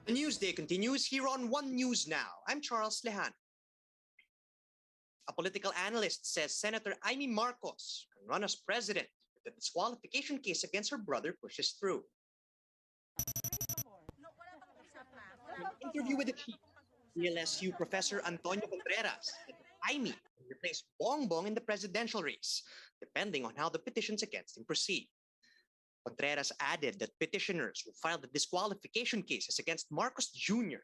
The Newsday continues here on One News Now. I'm Charles Lehan. A political analyst says Senator Amy Marcos can run as president if the disqualification case against her brother pushes through. In an interview with the chief, PLSU Professor Antonio Contreras said that Amy will replace Bongbong in the presidential race, depending on how the petitions against him proceed. Contreras added that petitioners who filed the disqualification cases against Marcos Jr.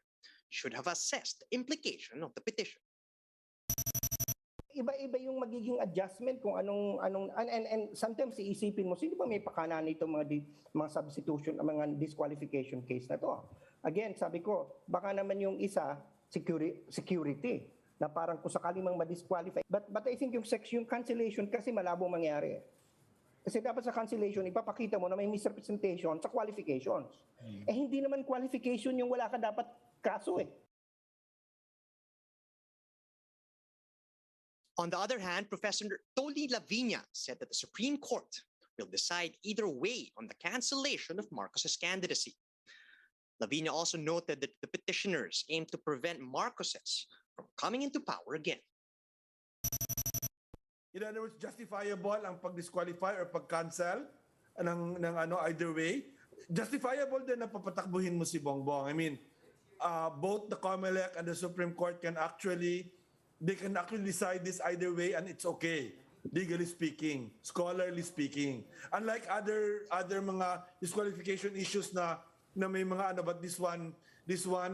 should have assessed the implication of the petition. Iba-iba yung magiging adjustment kung anong and sometimes iisipin mo sino ba may pakana nito mga substitution, mga disqualification case na to. Again, sabi ko, baka naman yung isa security na parang kung sakaling mang ma-disqualify. But I think yung section cancellation kasi malabo mangyari. Kasi dapat sa cancellation, ipapakita mo na may misrepresentation sa qualifications. Eh hindi naman qualification yung wala ka dapat kaso eh. On the other hand, Professor Tony Lavina said that the Supreme Court will decide either way on the cancellation of Marcos's candidacy. Lavina also noted that the petitioners aim to prevent Marcoses from coming into power again. In other words, justifiable ang pag-disqualify or pag-cancel ng either way. Justifiable din na papatakbuhin mo si Bongbong. I mean, both the COMELEC and the Supreme Court can actually decide this either way and it's okay, legally speaking, scholarly speaking. Unlike other mga disqualification issues na may mga but this one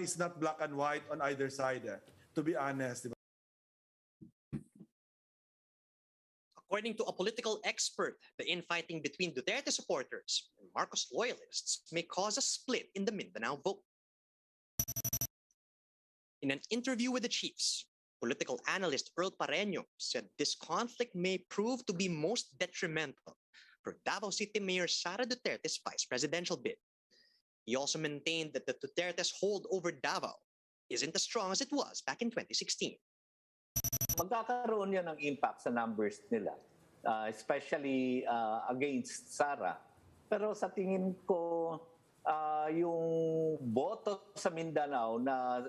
is not black and white on either side, to be honest. According to a political expert, the infighting between Duterte supporters and Marcos loyalists may cause a split in the Mindanao vote. In an interview with the chiefs, political analyst Earl Parreño said this conflict may prove to be most detrimental for Davao City Mayor Sara Duterte's vice presidential bid. He also maintained that the Duterte's hold over Davao isn't as strong as it was back in 2016. Magkakaroon yan ng impact sa numbers nila, especially against Sara. Pero sa tingin ko, yung boto sa Mindanao na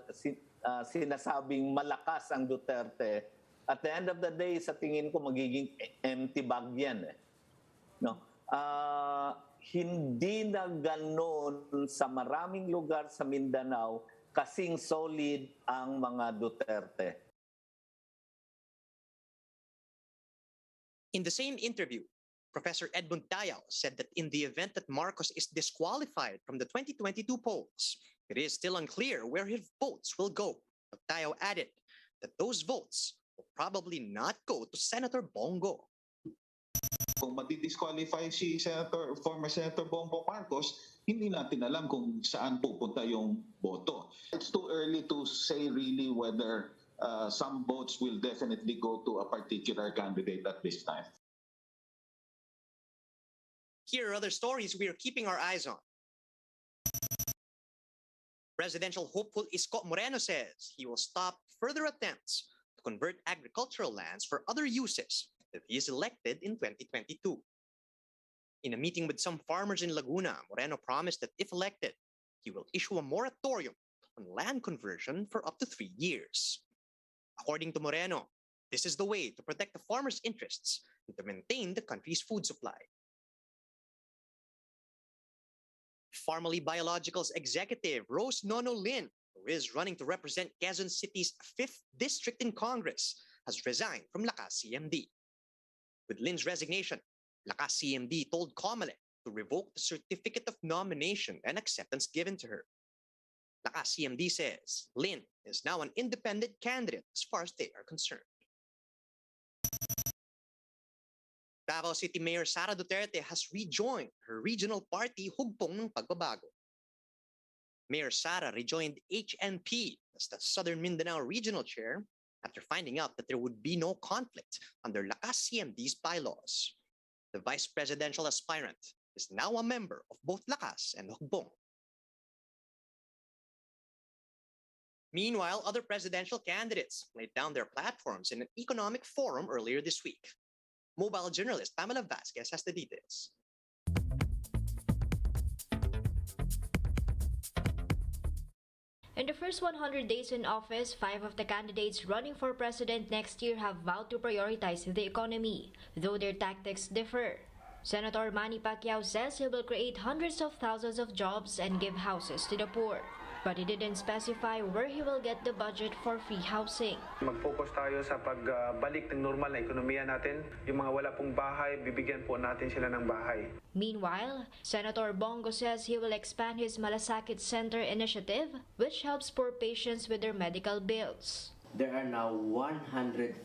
sinasabing malakas ang Duterte, at the end of the day, sa tingin ko magiging empty bag yan. No? Hindi na ganon sa maraming lugar sa Mindanao kasing solid ang mga Duterte. In the same interview, Professor Edmund Tayao said that in the event that Marcos is disqualified from the 2022 polls, it is still unclear where his votes will go. But Tayao added that those votes will probably not go to Senator Bongo. Kung madi-disqualify si former Senator Bongbong Marcos, hindi natin alam kung saan pupunta yung boto. It's too early to say really whether some votes will definitely go to a particular candidate at this time. Here are other stories we are keeping our eyes on. Presidential hopeful Isko Moreno says he will stop further attempts to convert agricultural lands for other uses if he is elected in 2022. In a meeting with some farmers in Laguna, Moreno promised that if elected, he will issue a moratorium on land conversion for up to 3 years. According to Moreno, this is the way to protect the farmers' interests and to maintain the country's food supply. Formerly Biological's executive Rose Nono Lin, who is running to represent Quezon City's 5th district in Congress, has resigned from Lakas CMD. With Lin's resignation, Lakas CMD told COMELEC to revoke the certificate of nomination and acceptance given to her. Lakas CMD says Lin is now an independent candidate as far as they are concerned. Davao City Mayor Sara Duterte has rejoined her regional party Hugpong ng Pagbabago. Mayor Sara rejoined HNP as the Southern Mindanao Regional Chair after finding out that there would be no conflict under Lakas CMD's bylaws. The vice presidential aspirant is now a member of both Lakas and Hugpong. Meanwhile, other presidential candidates laid down their platforms in an economic forum earlier this week. Mobile journalist Pamela Vasquez has the details. In the first 100 days in office, 5 of the candidates running for president next year have vowed to prioritize the economy, though their tactics differ. Senator Manny Pacquiao says he will create hundreds of thousands of jobs and give houses to the poor. But he didn't specify where he will get the budget for free housing. Mag-focus tayo sa pagbalik ng normal na ekonomiya natin. Yung mga wala pong bahay, bibigyan po natin sila ng bahay. Meanwhile, Senator Bongo says he will expand his Malasakit Center initiative, which helps poor patients with their medical bills. There are now 149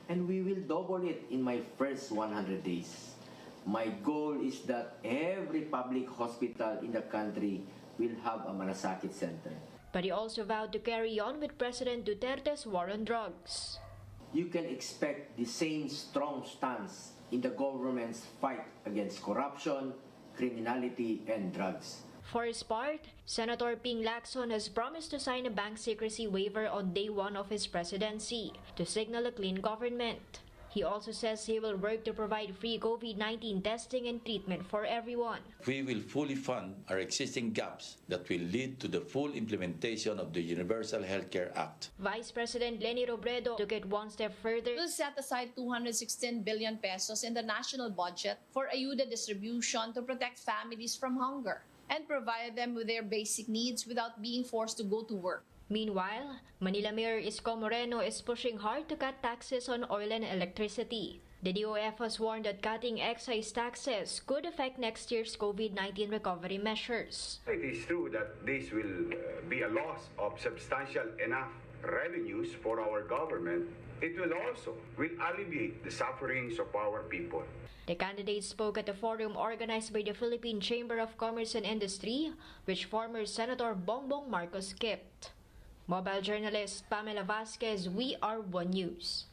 and we will double it in my first 100 days. My goal is that every public hospital in the country will have a Malasakit Center. But he also vowed to carry on with President Duterte's war on drugs. You can expect the same strong stance in the government's fight against corruption, criminality, and drugs. For his part, Senator Ping Lacson has promised to sign a bank secrecy waiver on day 1 of his presidency to signal a clean government. He also says he will work to provide free COVID-19 testing and treatment for everyone. We will fully fund our existing gaps that will lead to the full implementation of the Universal Healthcare Act. Vice President Leni Robredo took it one step further. We'll set aside 216 billion pesos in the national budget for ayuda distribution to protect families from hunger and provide them with their basic needs without being forced to go to work. Meanwhile, Manila Mayor Isko Moreno is pushing hard to cut taxes on oil and electricity. The DOF has warned that cutting excise taxes could affect next year's COVID-19 recovery measures. It is true that this will be a loss of substantial enough revenues for our government. It will also alleviate the sufferings of our people. The candidates spoke at a forum organized by the Philippine Chamber of Commerce and Industry, which former Senator Bongbong Marcos skipped. Mobile journalist Pamela Vasquez, We Are One News.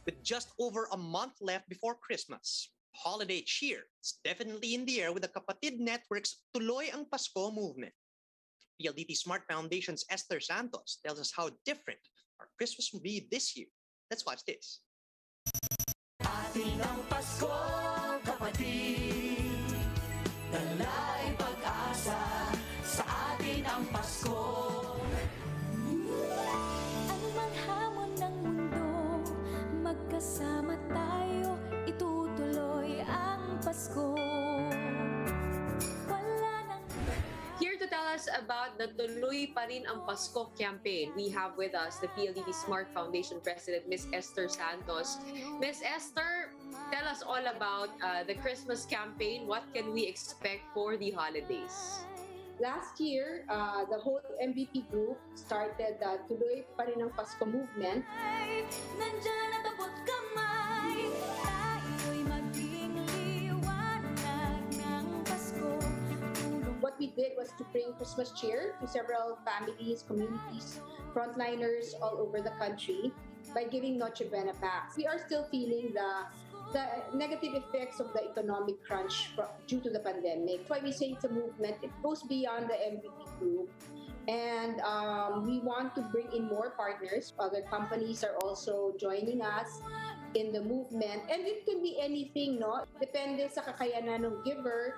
With just over a month left before Christmas, holiday cheer is definitely in the air with the Kapatid Network's Tuloy ang Pasko movement. PLDT Smart Foundation's Esther Santos tells us how different our Christmas will be this year. Let's watch this. Atin ang Pasko, kapatid. Dalay pag-asa sa atin ang Pasko. Anumang hamon ng mundo, magkasama tayo, itutuloy ang Pasko. Here to tell us about the Tuloy Pa Rin ang Pasko campaign, we have with us the PLDT Smart Foundation President, Ms. Esther Santos. Ms. Esther, tell us all about the Christmas campaign. What can we expect for the holidays? Last year, the whole MVP group started the Tuloy Pa Rin ang Pasko movement. Nandiyan at abot kamay, tayo'y maging liwanag ng Pasko. What we did was to bring Christmas cheer to several families, communities, frontliners all over the country by giving Noche Buena packs. We are still feeling the negative effects of the economic crunch due to the pandemic. That's why we say it's a movement. It goes beyond the MVP group. And we want to bring in more partners. Other companies are also joining us in the movement. And it can be anything, no? Depende sa kakayanan ng giver.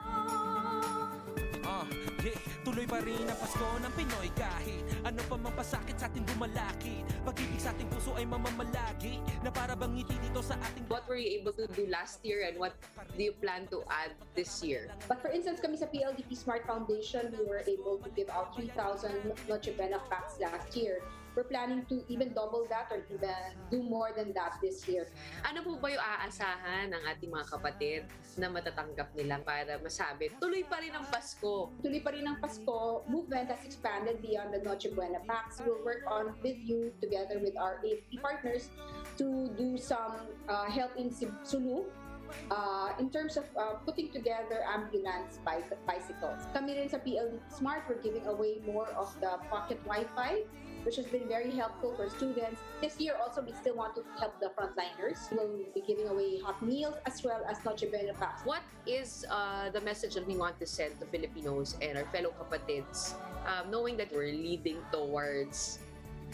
Tuloy pa rin ang Pasko ng Pinoy kahit ano pa mang pasakit sa ating bumalaki. Pag-ibig sa ating puso ay mamamalagi na para bang ngiti dito sa ating... What were you able to do last year and what do you plan to add this year? But for instance, kami sa PLDT Smart Foundation, we were able to give out 3,000 Noche Buena packs last year. We're planning to even double that or even do more than that this year. Ano po ba yung aasahan ng ating mga kapatid na matatanggap nila para masabi, tuloy pa rin ang Pasko? Tuloy pa rin ang Pasko movement has expanded beyond the Noche Buena packs. We'll work on with you together with our AFP partners to do some help in Sulu in terms of putting together ambulance bicycles. Kami rin sa PLDT Smart, we're giving away more of the pocket Wi-Fi, which has been very helpful for students. This year also, we still want to help the frontliners. We'll be giving away hot meals as well as Noche Buena packs. What is the message that we want to send to Filipinos and our fellow kapatids, knowing that we're leading towards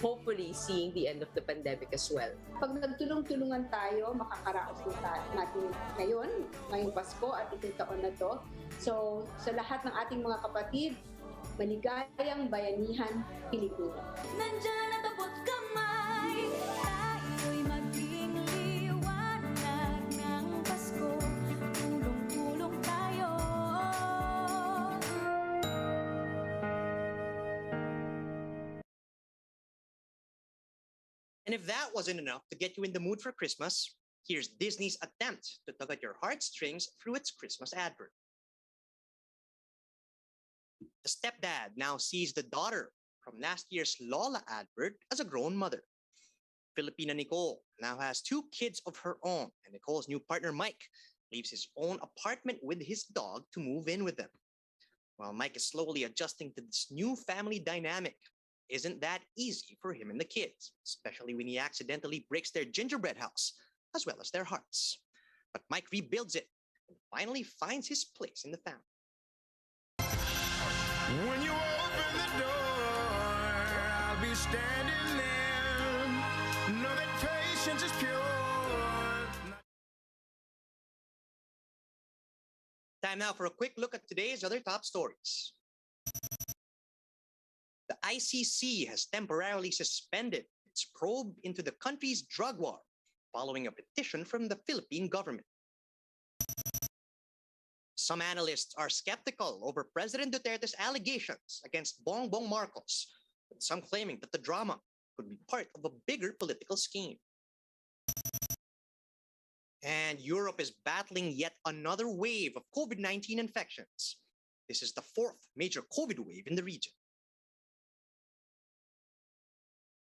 hopefully seeing the end of the pandemic as well. Pag nagtulong-tulungan tayo, makakaraos po natin ngayong Pasko at itong taon na to. So, sa lahat ng ating mga kapatid, maligayang bayanihan Pilipino. Nandiyan at abot kamay, tayo'y maging liwanag ng Pasko. Tulong-tulong tayo. And if that wasn't enough to get you in the mood for Christmas, here's Disney's attempt to tug at your heartstrings through its Christmas advert. The stepdad now sees the daughter from last year's Lola advert as a grown mother. Filipina Nicole now has 2 kids of her own, and Nicole's new partner Mike leaves his own apartment with his dog to move in with them. While Mike is slowly adjusting to this new family dynamic, isn't that easy for him and the kids, especially when he accidentally breaks their gingerbread house, as well as their hearts. But Mike rebuilds it and finally finds his place in the family. When you open the door, I'll be standing there. Know that patience is pure. Time now for a quick look at today's other top stories. The ICC has temporarily suspended its probe into the country's drug war following a petition from the Philippine government. Some analysts are skeptical over President Duterte's allegations against Bongbong Marcos, with some claiming that the drama could be part of a bigger political scheme. And Europe is battling yet another wave of COVID-19 infections. This is the 4th major COVID wave in the region.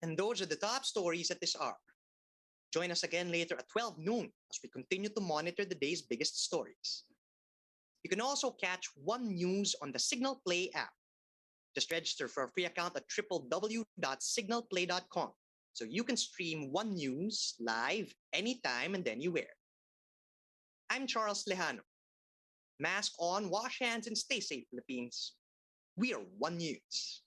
And those are the top stories at this hour. Join us again later at 12 noon as we continue to monitor the day's biggest stories. You can also catch One News on the Signal Play app. Just register for a free account at www.signalplay.com so you can stream One News live anytime and anywhere. I'm Charles Lejano. Mask on, wash hands, and stay safe, Philippines. We are One News.